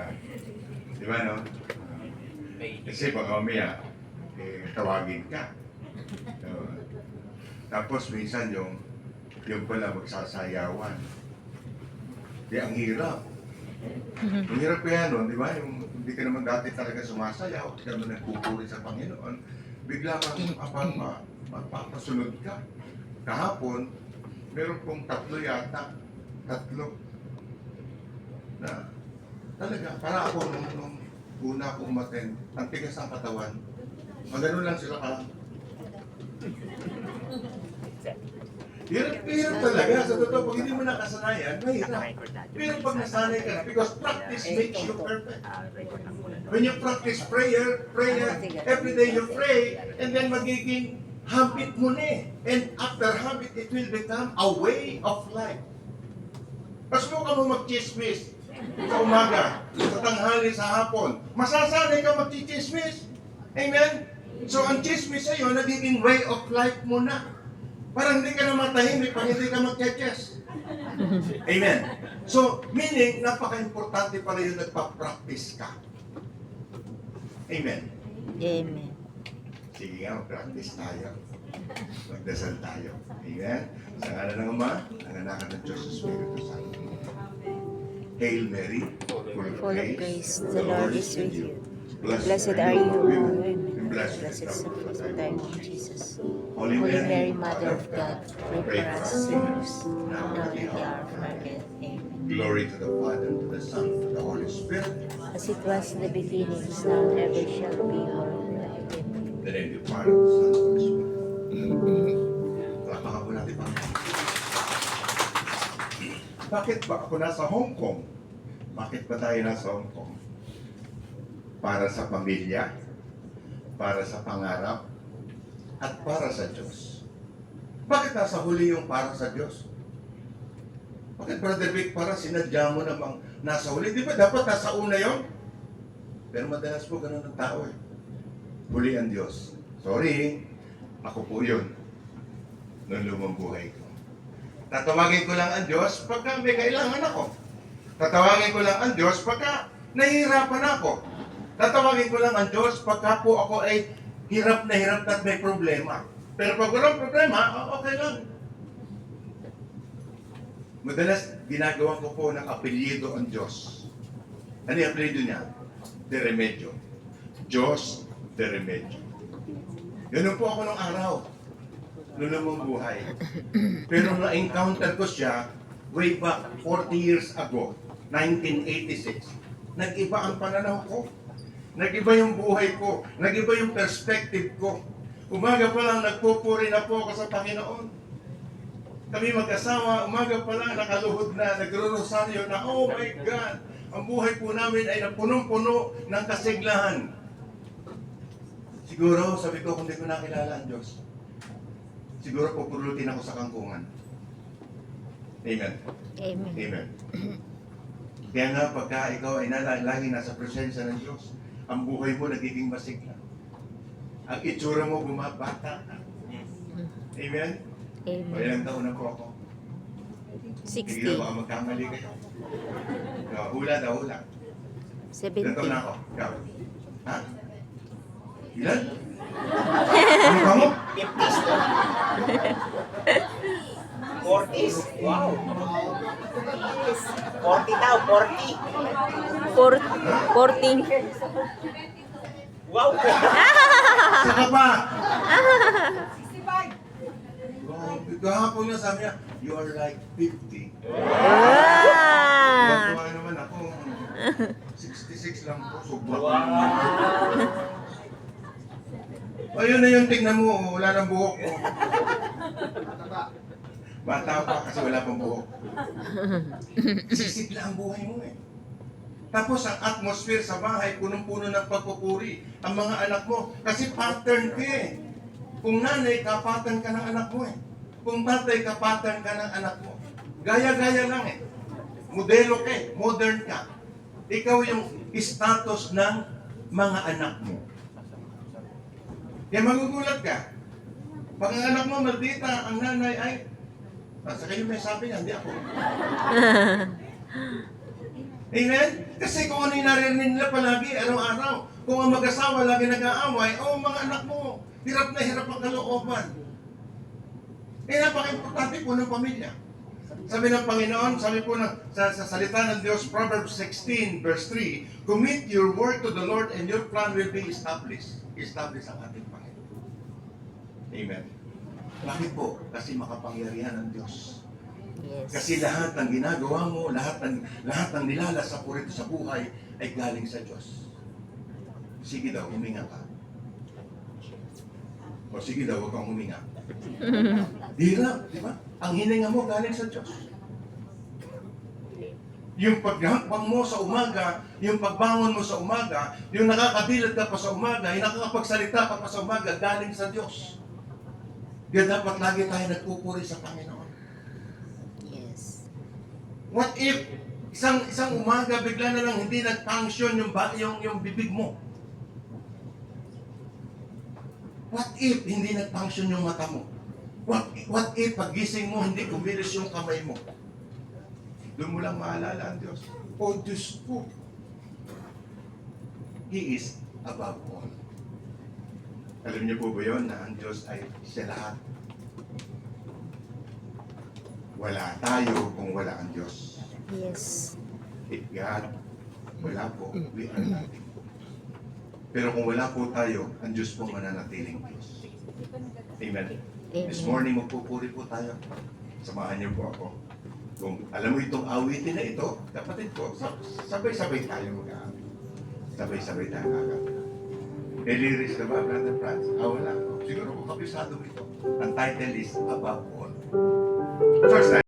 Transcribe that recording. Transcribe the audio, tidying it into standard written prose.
ba? Di ba, no? Kasi pag mamaya, tawagin ka. Tapos minsan yung pala magsasayawan. Di, ang hirap. Ang hirap kaya nun, di ba? Yung hindi ka naman dati talaga sumasayaw, hindi ka naman nagpupuri sa Panginoon, bigla kang mapapasunod ka. Kahapon, meron pong tatlo yata. Tatlo. Na talaga, para ako nung una akong umattend, ang tigas ng katawan. Magano lang sila ka. Hirap talaga. Sa totoo, pag hindi mo nakasanayan, mahirap. Pero pag nasanay ka na, because practice makes you perfect. When you practice prayer, every day you pray, and then magiging habit mo na eh. And after habit, it will become a way of life. Mas mo ka mo mag-chismis sa umaga, sa tanghali, sa hapon. Masasanay ka mag-chismis. Amen? So ang chismis sa'yo, nagiging way of life mo na. Parang hindi ka na matahimik pag hindi ka mag-chess. Amen? So, meaning, napaka-importante pala yung nagpa-practice ka. Amen? Amen. Sige nga, mag-practice tayo. Magdasal tayo. Amen? Sa ngala ng Ama, ng Anak at ng Diyos sa Espiritu Santo. Hail Mary, Full of grace, the Lord is with you. Blessed are you among women, blessed is the fruit of thy womb, Jesus. Holy Mary, Mother of God, pray for us sinners, now and at the hour of our death. Amen. Glory to the Father, to the Son, to the Holy Spirit. As it was in the beginning, is now and ever shall be, world without end. The name of the Father, the Son, and the Holy Spirit. Palakpakan po natin, Panginoon. Bakit ba ako nasa Hong Kong? Bakit ba tayo nasa Hong Kong? Para sa pamilya, para sa pangarap, at para sa Diyos. Bakit nasa huli yung para sa Diyos? Bakit, Brother Vic, para sinadya mo namang nasa huli? Di ba dapat nasa una yun? Pero madalas po ganun ang tao eh. Huli ang Diyos. Sorry, ako po yun. Noong lumang buhay ko. Tatawagin ko lang ang Diyos pagka may kailangan ako. Tatawagin ko lang ang Diyos pagka nahihirapan ako. Tatawagin ko lang ang Diyos pagka po ako ay hirap na hirap at may problema. Pero pag walang problema, okay lang. Madalas, ginagawa ko po ng apelyido ang Diyos. Ano yung apelyido niya? De Remedio. Diyos de Remedio. Ganun po ako nung araw. Noong lumang buhay. Pero na-encounter ko siya way back 40 years ago, 1986. Nag-iba ang pananaw ko. Nag-iba yung buhay ko. Nag-iba yung perspective ko. Umaga pa lang nagpupuri na po ako sa Panginoon. Kami mag-asawa, umaga pa lang nakaluhod na, nagro-rosaryo na, oh my God, ang buhay po namin ay napunong-puno ng kasiglahan. Siguro, sabi ko, kung di ko nakilala ang Diyos, siguro pupulutin ako sa kangkungan. Amen. Amen. Amen. Kaya nga, pagka ikaw ay lagi nasa presensya ng Diyos, ang buhay mo nagiging masigla. Ang itsura mo bumabata. Amen? Amen. O ilang taon na po ako? Sige 60. baka magkamali kayo. Hula daw, hula. Ilang taon na 70. ako? Ikaw? Ha? Ilan? Ano ka mo? 50s to. 40s. Wow. 40 daw, 40. 14. Wow. Saka pa! Gahapon niya sabi niya, you are like 50. Ah! Tuwa naman ako. 66 lang po, sobrang. Ayun na yung tingnan mo, wala nang buhok ko. Bata pa kasi wala pang buhok. Sisigla ang buhay mo eh. Tapos ang atmosphere sa bahay, punong-puno ng pagpupuri. Ang mga anak mo, kasi pattern ka eh. Kung nanay ka, pattern ka ng anak mo eh. Kung tatay ka, pattern ka ng anak mo. Gaya-gaya lang eh. Modelo ka eh, modern ka. Ikaw yung status ng mga anak mo. Kaya magugulat ka. Pag ang anak mo maldita, ang nanay ay, sa kayo may sabi niya, hindi ako. Amen? Kasi kung ano yung narinig nila palagi, araw-araw, kung ang mag-asawa lagi nag-aaway, mga anak mo, hirap na hirap ang kalooban. Napaka-importante po ng pamilya. Sabi ng Panginoon, sabi po sa salita ng Diyos, Proverbs 16, verse 3, commit your word to the Lord and your plan will be established. Establish ang ating Panginoon. Amen. Bakit po? Kasi makapangyarihan ng Diyos. Yes. Kasi lahat ng ginagawa mo, lahat ng nilalasa po rito sa buhay ay galing sa Diyos. Sige daw, huminga ka. O sige daw, huwag kang huminga. Di lang, di ba? Ang hininga mo galing sa Diyos. Yung paghakbang mo sa umaga, yung pagbangon mo sa umaga, yung nakakabilad ka pa sa umaga, yung nakakapagsalita ka pa sa umaga, galing sa Diyos. Kaya dapat lagi tayo nagpupuri sa Panginoon. Yes. What if isang umaga bigla na lang hindi nag-function yung bibig mo? What if hindi nag-function yung mata mo? What if pagising mo hindi kumilos yung kamay mo? Doon mo lang maalala ang Diyos. O Diyos ko. He is above all. Alam niyo po ba yun na ang Diyos ay siya lahat? Wala tayo kung wala ang Diyos. Yes. If God, wala po, we are nothing. Pero kung wala po tayo, ang Diyos po mananatiling Diyos. Amen. This morning, magpupuri po tayo. Samahan niyo po ako. Kung alam mo itong awitin na ito, kapatid ko, sabay-sabay tayo mag-aawit. Sabay-sabay tayo mag-aawit. May lyrics na ba, Brother Franz? Wala. Siguro kung kabisado mo ito. Ang title is Above All. First time.